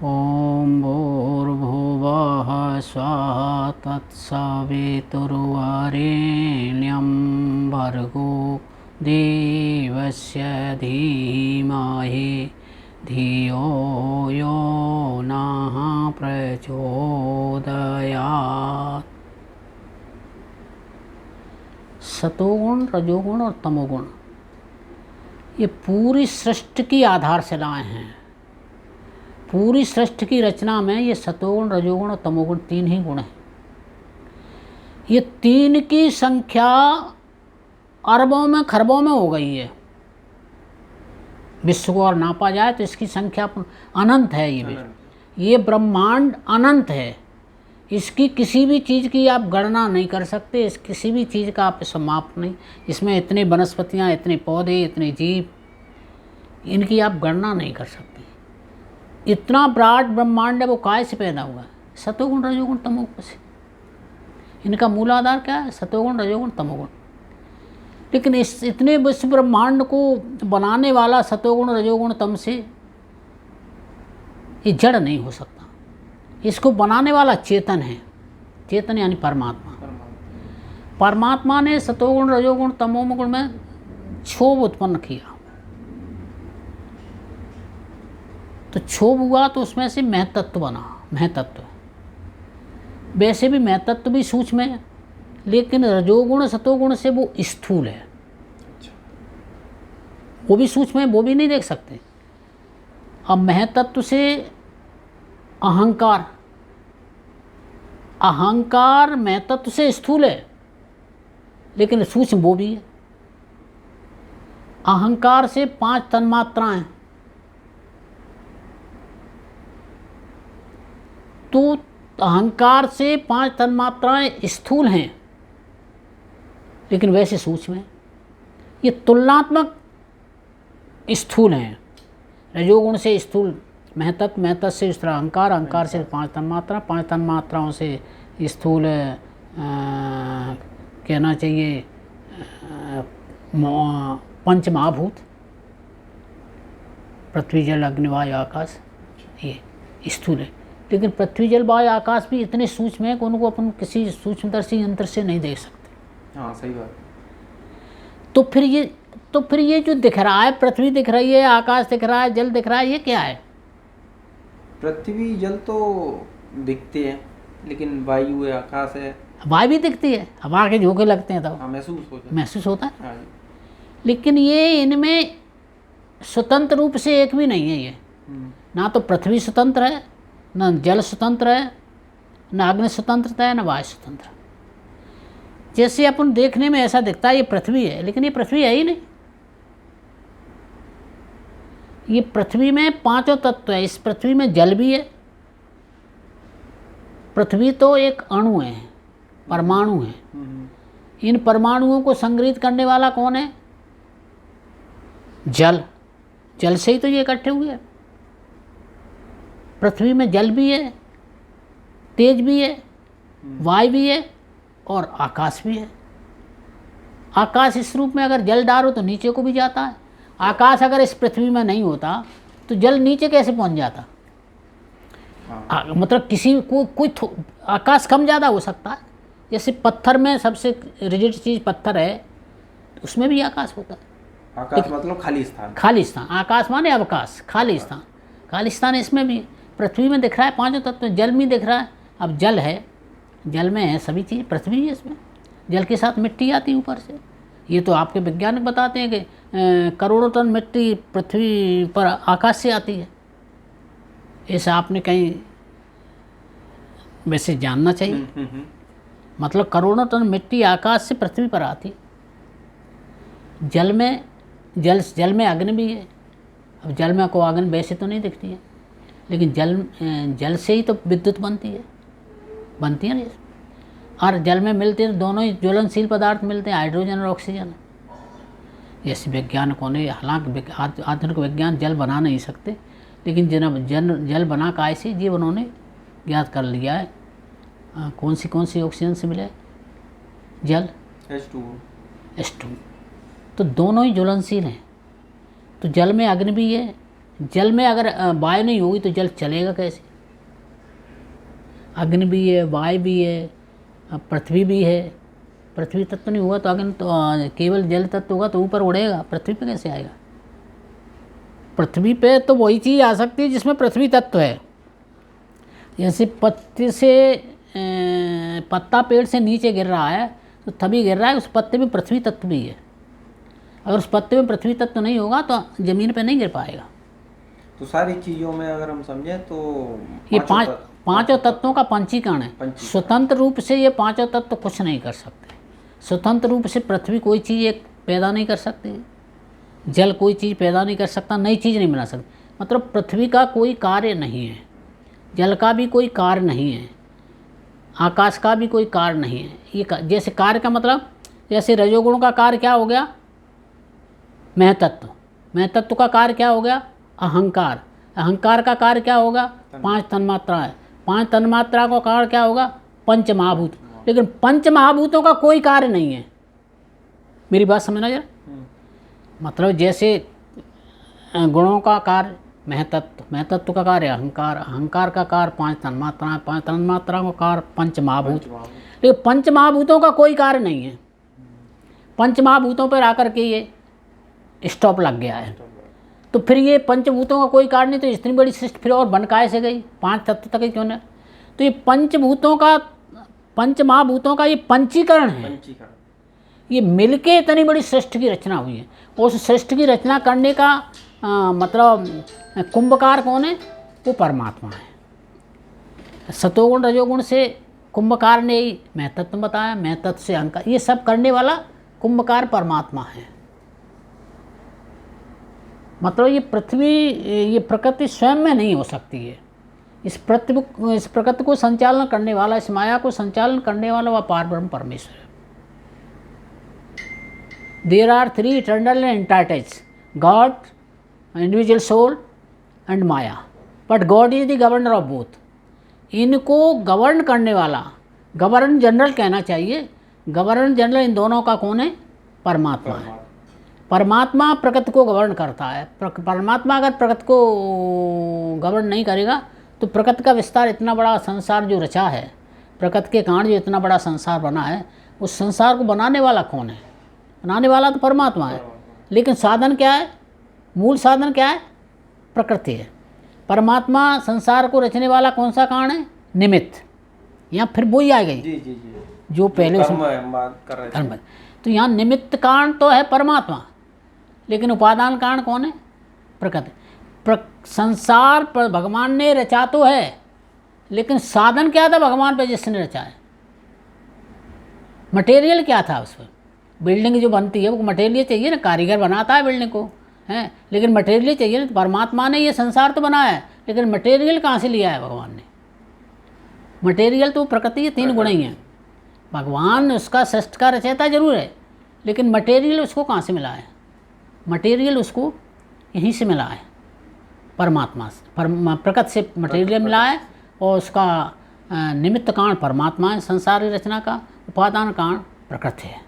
ॐ भूर्भुवः स्वः तत्सवितुर्वरेण्यं भर्गो देवस्य धीमहि धियो यो नः प्रचोदयात्। सतोगुण, रजोगुण और तमोगुण ये पूरी सृष्टि की आधारशिलाएं हैं। पूरी सृष्टि की रचना में ये सतोगुण, रजोगुण और तमोगुण तीन ही गुण हैं। ये तीन की संख्या अरबों में खरबों में हो गई है। विश्व को और नापा जाए तो इसकी संख्या अनंत है। ये ब्रह्मांड अनंत है। इसकी किसी भी चीज़ की आप गणना नहीं कर सकते। इस किसी भी चीज़ का आप समाप्त नहीं। इसमें इतनी वनस्पतियाँ, इतने पौधे, इतने जीव, इनकी आप गणना नहीं कर सकते। इतना विराट ब्रह्मांड है, वो काय से पैदा हुआ है? सतोगुण, रजोगुण, तमोगुण से। इनका मूलाधार क्या है? सतोगुण, रजोगुण, तमोगुण। लेकिन इस इतने विश्व ब्रह्मांड को बनाने वाला सतोगुण, रजोगुण, तम से ये जड़ नहीं हो सकता। इसको बनाने वाला चेतन है। चेतन यानी परमात्मा। परमात्मा ने सतोगुण, रजोगुण, तमोगुण में क्षोभ उत्पन्न किया। तो क्षोभ हुआ तो उसमें से महतत्व बना। महतत्व वैसे भी महतत्व भी सूक्ष्म है, लेकिन रजोगुण सतोगुण से वो स्थूल है। वो भी सूक्ष्म है, वो भी नहीं देख सकते। अब महतत्व से अहंकार, अहंकार महतत्व से स्थूल है, लेकिन सूक्ष्म वो भी है। अहंकार से 5 तन्मात्राएं, तो अहंकार से 5 तन्मात्राएं स्थूल हैं, लेकिन वैसे सूक्ष्म हैं। ये तुलनात्मक स्थूल हैं। रजोगुण से स्थूल महतत्व, महतत्व से स्थूल अहंकार, अहंकार से 5 तन्मात्रा, 5 तन्मात्राओं से स्थूल कहना चाहिए पंच महाभूत, पृथ्वी जल अग्नि वायु आकाश, ये स्थूल है। लेकिन पृथ्वी जल वायु आकाश भी इतने सूक्ष्म है कि उनको अपन किसी सूक्ष्मदर्शी यंत्र से नहीं देख सकते। हाँ, सही बात। तो फिर ये जो दिख रहा है, पृथ्वी दिख रही है, आकाश दिख रहा है, जल दिख रहा है, ये क्या है? पृथ्वी जल तो दिखते हैं, लेकिन वायु है, आकाश है। हवा भी दिखती है, हवा के झोंके लगते हैं तब महसूस होता है। हाँ, लेकिन ये इनमें स्वतंत्र रूप से एक भी नहीं है। ये ना तो पृथ्वी स्वतंत्र है, न जल स्वतंत्र है, न अग्नि स्वतंत्रता है, न वायु स्वतंत्र। जैसे अपन देखने में ऐसा दिखता है ये पृथ्वी है, लेकिन ये पृथ्वी है ही नहीं। ये पृथ्वी में 5 तत्व है। इस पृथ्वी में जल भी है। पृथ्वी तो एक अणु है, परमाणु है। इन परमाणुओं को संग्रहित करने वाला कौन है? जल। जल से ही तो ये इकट्ठे हुए हैं। पृथ्वी में जल भी है, तेज भी है, वायु भी है और आकाश भी है। आकाश इस रूप में अगर जल डालो तो नीचे को भी जाता है। आकाश अगर इस पृथ्वी में नहीं होता तो जल नीचे कैसे पहुंच जाता? मतलब किसी को कोई आकाश कम ज़्यादा हो सकता है। जैसे पत्थर में सबसे रिजिड चीज़ पत्थर है, उसमें भी आकाश होता है। आकाश मतलब खाली स्थान। खाली स्थान, आकाश माने अवकाश, खाली स्थान। खाली स्थान इसमें भी, पृथ्वी में दिख रहा है 5 तत्व, जल में दिख रहा है। अब जल है, जल में है सभी चीज़, पृथ्वी है इसमें। जल के साथ मिट्टी आती है ऊपर से। ये तो आपके वैज्ञानिक बताते हैं कि करोड़ों टन मिट्टी पृथ्वी पर आकाश से आती है। ऐसा आपने कहीं वैसे जानना चाहिए। मतलब करोड़ों टन मिट्टी आकाश से पृथ्वी पर आती है। जल में अग्नि भी है। अब जल में को अग्नि वैसे तो नहीं दिखती है, लेकिन जल से ही तो विद्युत बनती है ना। और जल में मिलते हैं दोनों ही ज्वलनशील पदार्थ मिलते हैं, हाइड्रोजन और ऑक्सीजन। जैसे वैज्ञानिकों ने, हालांकि आधुनिक विज्ञान जल बना नहीं सकते, लेकिन जल बना काय से ये उन्होंने ज्ञात कर लिया है। कौन सी ऑक्सीजन से मिले? जल, H2। तो दोनों ही ज्वलनशील हैं। तो जल में अग्नि भी है, जल में अगर वायु नहीं होगी तो जल चलेगा कैसे? अग्नि भी है, वायु भी है, पृथ्वी भी है। पृथ्वी तत्व नहीं होगा तो अग्नि तो केवल जल तत्व होगा तो ऊपर उड़ेगा, पृथ्वी पे कैसे आएगा? पृथ्वी पे तो वही चीज़ आ सकती है जिसमें पृथ्वी तत्व है। जैसे पत्ते से पत्ता पेड़ से नीचे गिर रहा है तो तभी गिर रहा है, उस पत्ते में पृथ्वी तत्व भी है। अगर उस पत्ते में पृथ्वी तत्व नहीं होगा तो ज़मीन पे नहीं गिर पाएगा। तो सारी चीज़ों में अगर हम समझें तो ये पांचों तत्वों का पंचीकरण है। स्वतंत्र रूप से ये पांचों तत्व कुछ नहीं कर सकते। स्वतंत्र रूप से पृथ्वी कोई चीज़ एक पैदा नहीं कर सकती, जल कोई चीज़ पैदा नहीं कर सकता, नई चीज़ नहीं बना सकती। मतलब पृथ्वी का कोई कार्य नहीं है, जल का भी कोई कार्य नहीं है, आकाश का भी कोई कार्य नहीं है। ये जैसे कार्य का मतलब, जैसे रजोगुण का कार्य क्या हो गया? महतत्व। महतत्व का कार्य क्या हो गया? अहंकार। अहंकार का कार्य क्या होगा? 5 तन्मात्राएं। 5 तन्मात्रा का कार्य क्या होगा? पंच महाभूत। लेकिन पंच महाभूतों का कोई कार्य नहीं है। मेरी बात समझना जरा। मतलब जैसे गुणों का कार्य महतत्व, महतत्व का कार्य अहंकार, अहंकार का कार्य 5 तन्मात्राएं, 5 तन्मात्राओं का कार्य पंच महाभूत। लेकिन पंच महाभूतों का कोई कार्य नहीं है। पंच महाभूतों पर आकर के ये स्टॉप लग गया है। तो फिर ये पंचभूतों का कोई कार्य नहीं, तो इतनी बड़ी सृष्टि फिर और बन काहे से गई? 5 तत्व तक ही क्यों नहीं? तो ये पंचभूतों का, पंच महाभूतों का ये पंचीकरण है। ये मिलके इतनी बड़ी सृष्टि की रचना हुई है। उस सृष्टि की रचना करने का मतलब कुंभकार कौन है? वो परमात्मा है। सतोगुण रजोगुण से कुंभकार ने ही महतत्व बताया, महतत्व से अहंकार, ये सब करने वाला कुंभकार परमात्मा है। मतलब ये पृथ्वी, ये प्रकृति स्वयं में नहीं हो सकती है। इस प्रकृति को संचालन करने वाला, इस माया को संचालन करने वाला वह पारब्रह्म परमेश्वर है। There are 3 eternal entities, God, individual soul and maya, but God is the governor of both. इनको गवर्न करने वाला, गवर्नर जनरल कहना चाहिए, गवर्नर जनरल इन दोनों का कौन है? परमात्मा है। परमात्मा प्रकृति को गवर्न करता है। परमात्मा अगर प्रकृति को गवर्न नहीं करेगा तो प्रकृति का विस्तार, इतना बड़ा संसार जो रचा है, प्रकृति के कारण जो इतना बड़ा संसार बना है, उस संसार को बनाने वाला कौन है? बनाने वाला तो परमात्मा है। लेकिन साधन क्या है? मूल साधन क्या है? प्रकृति है। परमात्मा संसार को रचने वाला कौन सा कारण है? निमित्त। यहाँ फिर वही आ गई जो पहले कर्म। तो यहाँ निमित्त कारण तो है परमात्मा, लेकिन उपादान कारण कौन है? प्रकृति। संसार पर भगवान ने रचा तो है, लेकिन साधन क्या था भगवान पे जिसने रचा है? मटेरियल क्या था उस पर? बिल्डिंग जो बनती है वो मटेरियल चाहिए ना, कारीगर बनाता है बिल्डिंग को, है, लेकिन मटेरियल चाहिए ना। परमात्मा ने ये संसार तो बनाया है, लेकिन मटेरियल कहाँ से लिया है भगवान ने? मटेरियल तो प्रकृति के 3 गुण ही हैं। भगवान उसका सृष्टि का रचयिता जरूर है, लेकिन मटेरियल उसको कहाँ से मिला है? मटेरियल उसको यहीं से मिला है, परमात्मा से, प्रकृति से मटेरियल मिला है। और उसका निमित्त कारण परमात्मा है संसार की रचना का, उपादान कारण प्रकृति है।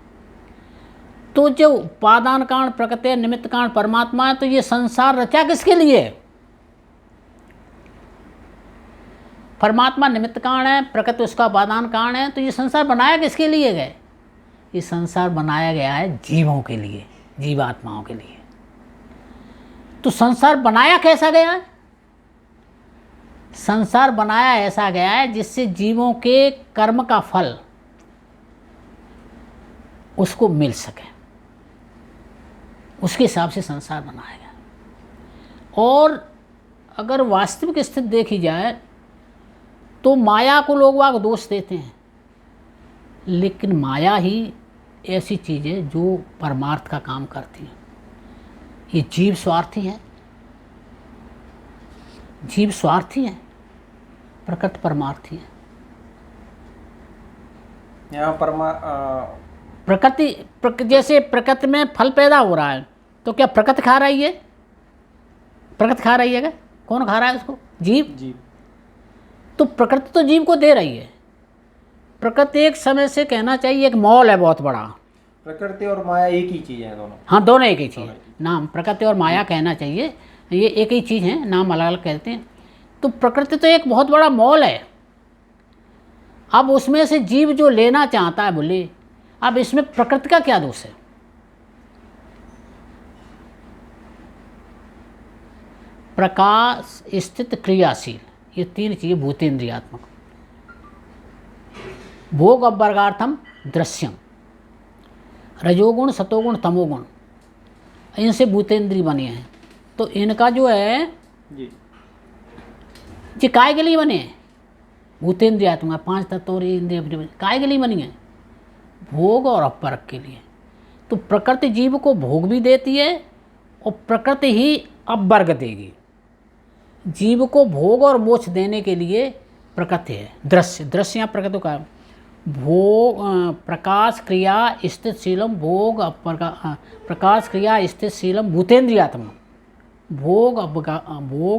तो जो उपादान कारण प्रकृति है, निमित्त कारण परमात्मा है, तो ये संसार रचा किसके लिए? परमात्मा निमित्त कारण है, प्रकृति उसका उपादान कारण है, तो ये संसार बनाया किसके लिए गए? ये संसार बनाया गया है जीवों के लिए, जीवात्माओं के लिए। तो संसार बनाया कैसा गया है? संसार बनाया ऐसा गया है जिससे जीवों के कर्म का फल उसको मिल सके, उसके हिसाब से संसार बनाया गया। और अगर वास्तविक स्थिति देखी जाए तो माया को लोग वाग दोष देते हैं, लेकिन माया ही ऐसी चीज़ है जो परमार्थ का काम करती है। ये जीव स्वार्थी है, जीव स्वार्थी है, प्रकृति परमार्थी है। यहाँ प्रकृति जैसे प्रकृति में फल पैदा हो रहा है तो क्या प्रकृति खा रही है? प्रकृति खा रही है क्या? कौन खा रहा है उसको? जीव। तो प्रकृति तो जीव को दे रही है। प्रकृति एक समय से कहना चाहिए एक मॉल है बहुत बड़ा। प्रकृति और माया एक ही चीज़ है दोनों? हाँ, दोनों एक ही चीज़ है। नाम प्रकृति और माया कहना चाहिए ये एक ही चीज़ है, नाम अलग अलग कहते हैं। तो प्रकृति तो एक बहुत बड़ा मॉल है। अब उसमें से जीव जो लेना चाहता है बोले, अब इसमें प्रकृति का क्या दोष है? प्रकाश, स्थित, क्रियाशील, ये 3 चीज़ें भूतेन्द्रियात्मक। भोग अपवर्गार्थम दृश्यम, रजोगुण, सतोगुण, तमोगुण, इनसे भूतेंद्रिय बने हैं। तो इनका जो है जी ये काय के लिए बने हैं? भूतेन्द्रियात्मक 5 तत्व और ये इंद्रिय काय के लिए बनी है? भोग और अपवर्ग के लिए। तो प्रकृति जीव को भोग भी देती है और प्रकृति ही अपवर्ग देगी। जीव को भोग और मोक्ष देने के लिए प्रकृति है। दृश्य, दृश्य यहाँ प्रकृति का भोग, प्रकाश, क्रिया, स्थित, शीलम, भोग प्रकाश, क्रिया, स्थित, शीलम, भूतेन्द्रियात्मक। भोग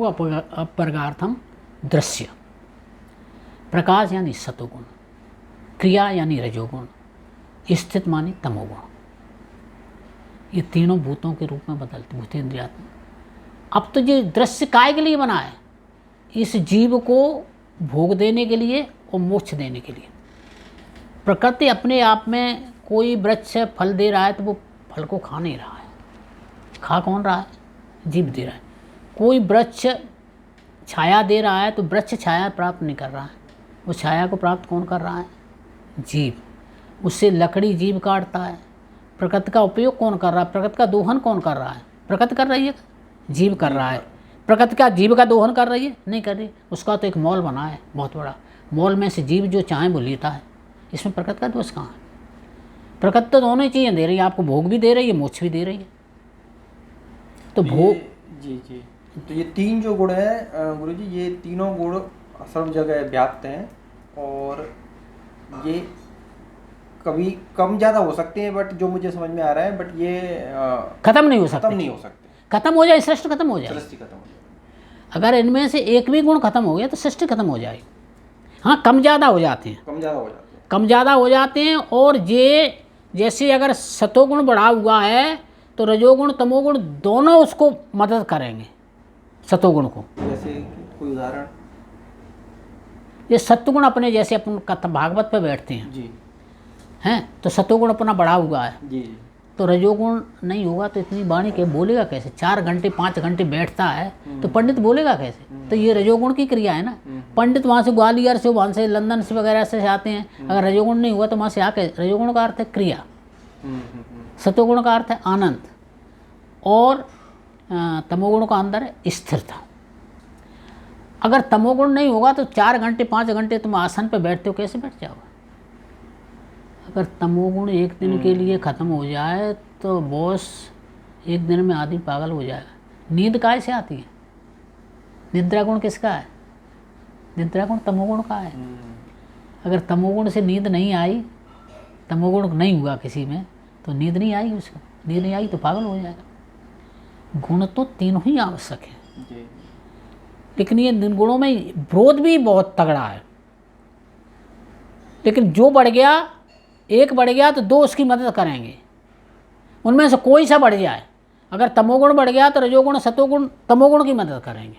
अपवर्गार्थम दृश्य। प्रकाश यानी सतोगुण, क्रिया यानी रजोगुण, स्थित मानी तमोगुण। ये तीनों भूतों के रूप में बदलते भूतेन्द्रियात्मक। अब तो ये दृश्य काय के लिए बना है? इस जीव को भोग देने के लिए और मोक्ष देने के लिए। प्रकृति अपने आप में कोई वृक्ष फल दे रहा है तो वो फल को खा नहीं रहा है। खा कौन रहा है? जीव दे रहा है। कोई वृक्ष छाया दे रहा है तो वृक्ष छाया प्राप्त नहीं कर रहा है, वो छाया को प्राप्त कौन कर रहा है? जीव। उससे लकड़ी जीव काटता है। प्रकृति का उपयोग कौन कर रहा है? प्रकृति का दोहन कौन कर रहा है? प्रकृति कर रही है, जीव कर रहा है। प्रकृति का जीव का दोहन कर रही है? नहीं कर रही। उसका तो एक मॉल बना है बहुत बड़ा। मॉल में से जीव जो चाहे वो लेता है। इसमें प्रकृति का दोष कहाँ है? प्रकृति तो दोनों ही चीज़ें दे रही है, आपको भोग भी दे रही है, मोक्ष भी दे रही है। तो भोग, जी जी, तो ये 3 जो गुण है गुरु जी, ये तीनों गुण सर्व जगह व्याप्त हैं और ये कभी कम ज़्यादा हो सकते हैं, बट जो मुझे समझ में आ रहा है, बट ये खत्म नहीं हो सकते। खत्म नहीं हो सकते। खत्म हो जाए सृष्टि खत्म हो जाए। सृष्टि खत्म हो जाए। अगर इनमें से एक भी गुण खत्म हो गया तो सृष्टि खत्म हो जाएगी। हाँ, कम ज़्यादा हो जाते हैं, कम ज़्यादा हो जाते हैं, कम ज़्यादा हो जाते हैं। और ये जैसे अगर सतोगुण बढ़ा हुआ है तो रजोगुण तमोगुण दोनों उसको मदद करेंगे, सतोगुण को। जैसे कोई उदाहरण? ये सत्वगुण अपने जैसे अपन कथा भागवत पे बैठते हैं जी हैं, तो सतोगुण अपना बढ़ा हुआ है, जी जी, तो रजोगुण नहीं होगा तो इतनी वाणी के बोलेगा कैसे? 4 घंटे 5 घंटे बैठता है तो पंडित बोलेगा कैसे? तो ये रजोगुण की क्रिया है ना। पंडित वहाँ से ग्वालियर से, वहाँ से लंदन से वगैरह से आते हैं, अगर रजोगुण नहीं हुआ तो वहाँ से आके, रजोगुण का अर्थ है क्रिया, सतोगुण का अर्थ है आनंद, और तमोगुण का अंदर है स्थिरता। अगर तमोगुण नहीं होगा तो 4 घंटे 5 घंटे तुम आसन पे बैठते हो, कैसे बैठ जाओगे? अगर तमोगुण एक दिन के लिए ख़त्म हो जाए तो बॉस एक दिन में आदमी पागल हो जाएगा। नींद काय से आती है? निद्रा गुण किसका है? निद्रा गुण तमोगुण का है। अगर तमोगुण से नींद नहीं आई, तमोगुण नहीं हुआ किसी में, तो नींद नहीं आई उसको, नींद नहीं आई तो पागल हो जाएगा। गुण तो तीनों ही आवश्यक है, लेकिन ये गुणों में विरोध भी बहुत तगड़ा है। लेकिन जो बढ़ गया, एक बढ़ गया तो 2 उसकी मदद करेंगे, उनमें से कोई सा बढ़ जाए। अगर तमोगुण बढ़ गया तो रजोगुण सतोगुण तमोगुण की मदद करेंगे।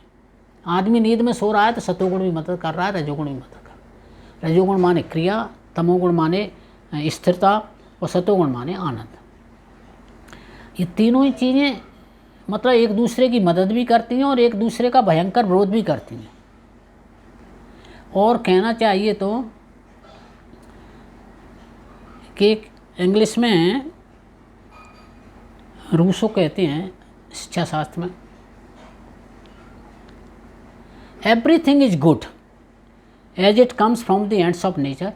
आदमी नींद में सो रहा है तो सतोगुण भी मदद कर रहा है, रजोगुण भी मदद कर रहा है। रजोगुण माने क्रिया, तमोगुण माने स्थिरता और सतोगुण माने आनंद। ये तीनों ही चीज़ें मतलब एक दूसरे की मदद भी करती हैं और एक दूसरे का भयंकर विरोध भी करती हैं। और कहना चाहिए तो कि इंग्लिश में रूसो कहते हैं शिक्षा शास्त्र में, everything is good as it comes from the hands of nature,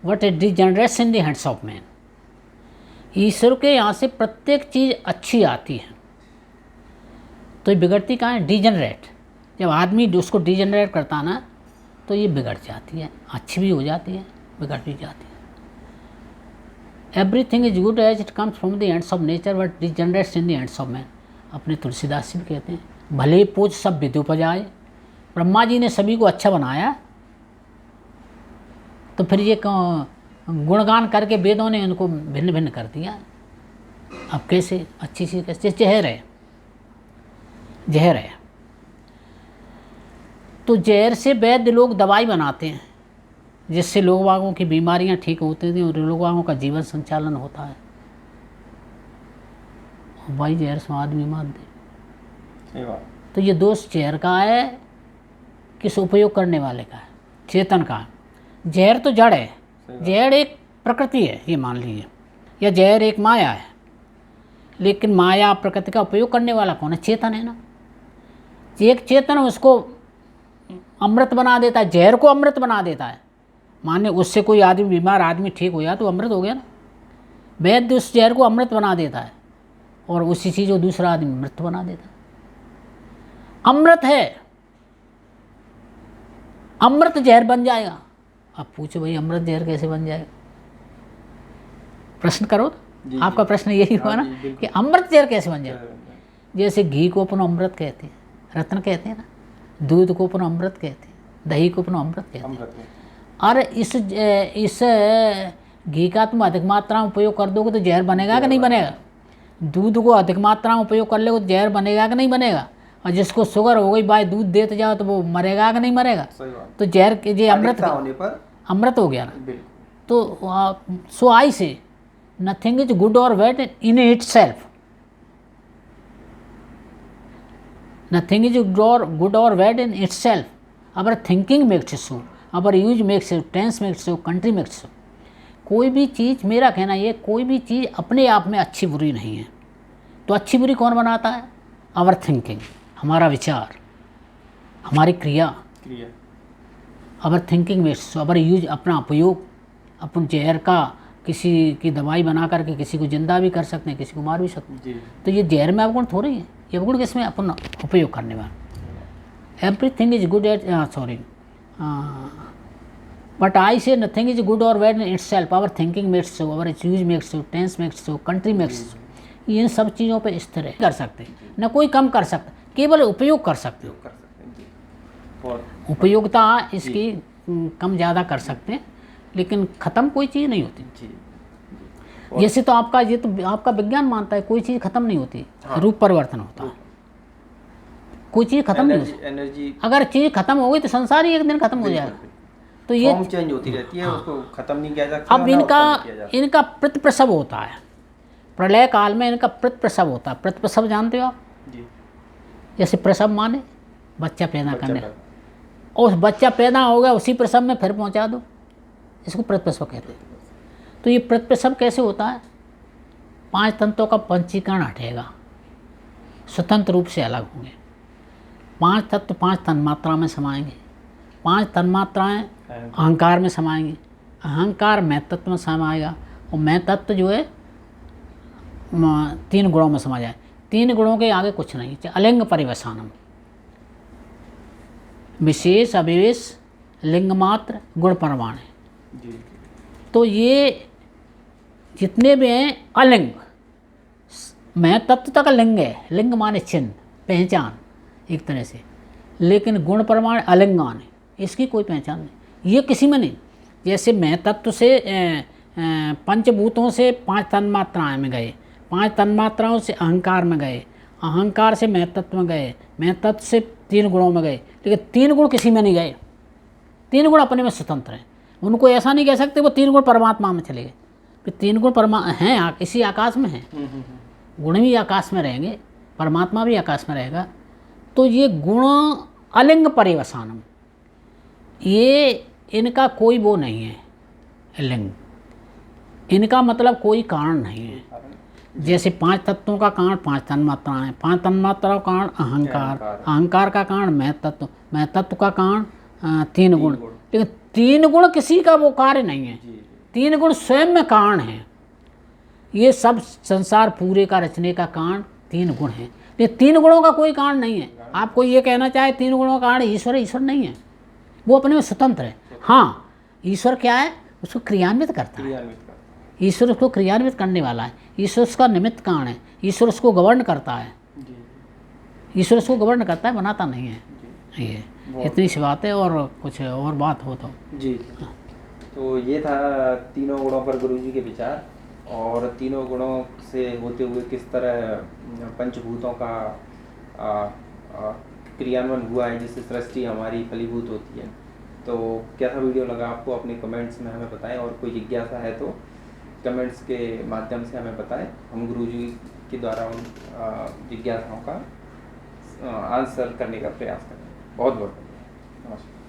but it degenerates in the hands of man. ईश्वर के यहाँ से प्रत्येक चीज़ अच्छी आती है, तो ये बिगड़ती कहाँ है? डिजेनरेट। जब आदमी उसको डिजेनरेट करता है ना तो ये बिगड़ जाती है, अच्छी भी हो जाती है, बिगड़ भी जाती है। Everything is good as it comes from the hands of nature but degenerates in the hands of man. अपने तुलसीदास जी भी कहते हैं, भले पूज सब विदुपजाए। ब्रह्मा जी ने सभी को अच्छा बनाया, तो फिर ये गुणगान करके वेदों ने उनको भिन्न भिन्न कर दिया। अब कैसे अच्छी चीज़ कैसे? चेहर है, जहर है। तो जहर से वैद्य लोग दवाई बनाते हैं जिससे लोग वागों की बीमारियां ठीक होती थी और लोग वागों का जीवन संचालन होता है। भाई जहर से आदमी मार दे। सही बात। तो ये दोष जहर का है, किस उपयोग करने वाले का है, चेतन का है। जहर तो जड़ है, जहर एक प्रकृति है ये मान लीजिए, या जहर एक माया है, लेकिन माया प्रकृति का उपयोग करने वाला कौन है? चेतन है ना। एक चेतन उसको अमृत बना देता है, जहर को अमृत बना देता है। माने उससे कोई आदमी बीमार आदमी ठीक हो गया तो अमृत हो गया ना। वैद्य उस जहर को अमृत बना देता है और उसी चीज़ को दूसरा आदमी मृत बना देता है। अमृत है, अमृत जहर बन जाएगा। अब पूछो भाई अमृत जहर कैसे बन जाएगा? प्रश्न करो तो आपका प्रश्न यही हुआ ना कि अमृत जहर कैसे बन जाएगा। जैसे घी को अपन अमृत कहते हैं, रत्न कहते हैं ना, दूध को अपन अमृत कहते हैं, दही को अपन अमृत कहते हैं। और इस घी का तुम अधिक मात्रा में उपयोग कर दोगे तो जहर बनेगा कि नहीं बनेगा? दूध को अधिक मात्रा में उपयोग कर लोगे तो जहर बनेगा कि नहीं बनेगा? और जिसको शुगर हो गई भाई दूध देते जाओ तो वो मरेगा कि नहीं मरेगा? तो जहर के ये अमृत होने पर अमृत हो गया ना। तो so I say nothing is good or bad in itself. Nothing is good or bad in itself. Our thinking makes it so, our use makes it, tense makes so, country makes so. कोई भी चीज़, मेरा कहना ये, कोई भी चीज़ अपने आप में अच्छी बुरी नहीं है। तो अच्छी बुरी कौन बनाता है? आवर थिंकिंग, हमारा विचार, हमारी क्रिया। Our thinking makes, our use, अपना उपयोग। अपन जहर का किसी की दवाई बना करके किसी को जिंदा भी कर सकते हैं, किसी को मार भी सकते हैं। तो ये जहर में अवगुण थोड़ी है, ये अवगुण किसमें? अपन उपयोग करने वाला। Everything is good at but I say nothing is good or bad in itself. Our thinking makes so, our use makes so, tense makes so, country makes so. इन सब चीज़ों पे स्थिर है, कर सकते न कोई कम कर सकता, केवल उपयोग कर सकते हो। उपयोगिता इसकी कम ज़्यादा कर सकते हैं, लेकिन ख़त्म कोई चीज़ नहीं होती। जैसे तो आपका ये तो आपका विज्ञान मानता है कोई चीज़ ख़त्म नहीं होती, रूप परिवर्तन होता है। कोई चीज़ ख़त्म नहीं होती। एनर्जी अगर चीज़ ख़त्म हो गई तो संसार ही एक दिन ख़त्म हो जाएगा। तो ये फॉर्म चेंज होती रहती है, उसको खत्म नहीं किया जा सकता। अब इनका प्रतिप्रसव होता है, प्रलय काल में इनका प्रतिप्रसव होता है। प्रतिप्रसव जानते हो आप? जी। जैसे प्रसव माने बच्चा पैदा करने, और बच्चा पैदा हो गया उसी प्रसव में फिर पहुंचा दो, इसको प्रतिप्रसव कहते हैं। तो ये प्रतिप्रसव कैसे होता है? 5 तंतुओं का पंचीकरण हटेगा, स्वतंत्र रूप से अलग होंगे। 5 तत्व 5 तन्मात्रा में समाएंगे। 5 तन्मात्राएं अहंकार में समाएंगे, अहंकार मैं तत्व में समाएगा, और मैं तत्व जो है 3 गुणों में समा जाए। 3 गुणों के आगे कुछ नहीं, अलिंग परिवसानम, विशेष अविशेष लिंग मात्र गुण परमाण है। तो ये जितने भी हैं अलिंग, मैं तत्व तक लिंग है, लिंग माने चिन्ह, पहचान एक तरह से, लेकिन गुण प्रमाण अलिंगान है, इसकी कोई पहचान नहीं, ये किसी में नहीं। जैसे मैं तत्व से पंचभूतों से 5 तन्मात्राएं में गए, 5 तन्मात्राओं से अहंकार में गए, अहंकार से मैं तत्व में गए, मैं तत्व से 3 गुणों में गए, लेकिन 3 गुण किसी में नहीं गए। 3 गुण अपने में स्वतंत्र हैं, उनको ऐसा नहीं कह सकते वो 3 गुण परमात्मा में चले गए। फिर 3 गुण हैं इसी आकाश में हैं, गुण भी आकाश में रहेंगे, परमात्मा भी आकाश में रहेगा। तो ये गुण अलिंग परिवसानम, ये इनका कोई वो नहीं है, लिंग, इनका मतलब कोई कारण नहीं है। जैसे 5 तत्वों का कारण 5 तन्मात्राएं हैं, 5 तन्मात्राओं का कारण अहंकार, अहंकार का कारण मैं तत्व का कारण 3 गुण, लेकिन 3 गुण किसी का वो कार्य नहीं है, 3 गुण स्वयं में कारण है। ये सब संसार पूरे का रचने का कारण 3 गुण हैं, ये 3 गुणों का कोई कारण नहीं है। आपको ये कहना चाहे 3 गुणों का कारण ईश्वर है, ईश्वर नहीं है, वो अपने में स्वतंत्र है। हाँ, ईश्वर क्या है? उसको क्रियान्वित करता है, ईश्वर उसको क्रियान्वित करने वाला है, ईश्वर उसका निमित्त कारण है, ईश्वर उसको गवर्न करता है, ईश्वर उसको गवर्न करता है, बनाता नहीं है। ये इतनी सी बात है, और कुछ और बात हो तो जी। तो ये था तीनों गुणों पर गुरुजी के विचार, और तीनों गुणों से होते हुए किस तरह पंचभूतों का क्रियान्वयन हुआ है, जिससे सृष्टि हमारी फलीभूत होती है। तो कैसा वीडियो लगा आपको अपने कमेंट्स में हमें बताएं, और कोई जिज्ञासा है तो कमेंट्स के माध्यम से हमें बताएं। हम गुरुजी के द्वारा उन जिज्ञासाओं का आंसर करने का प्रयास करें। बहुत बहुत धन्यवाद। नमस्कार।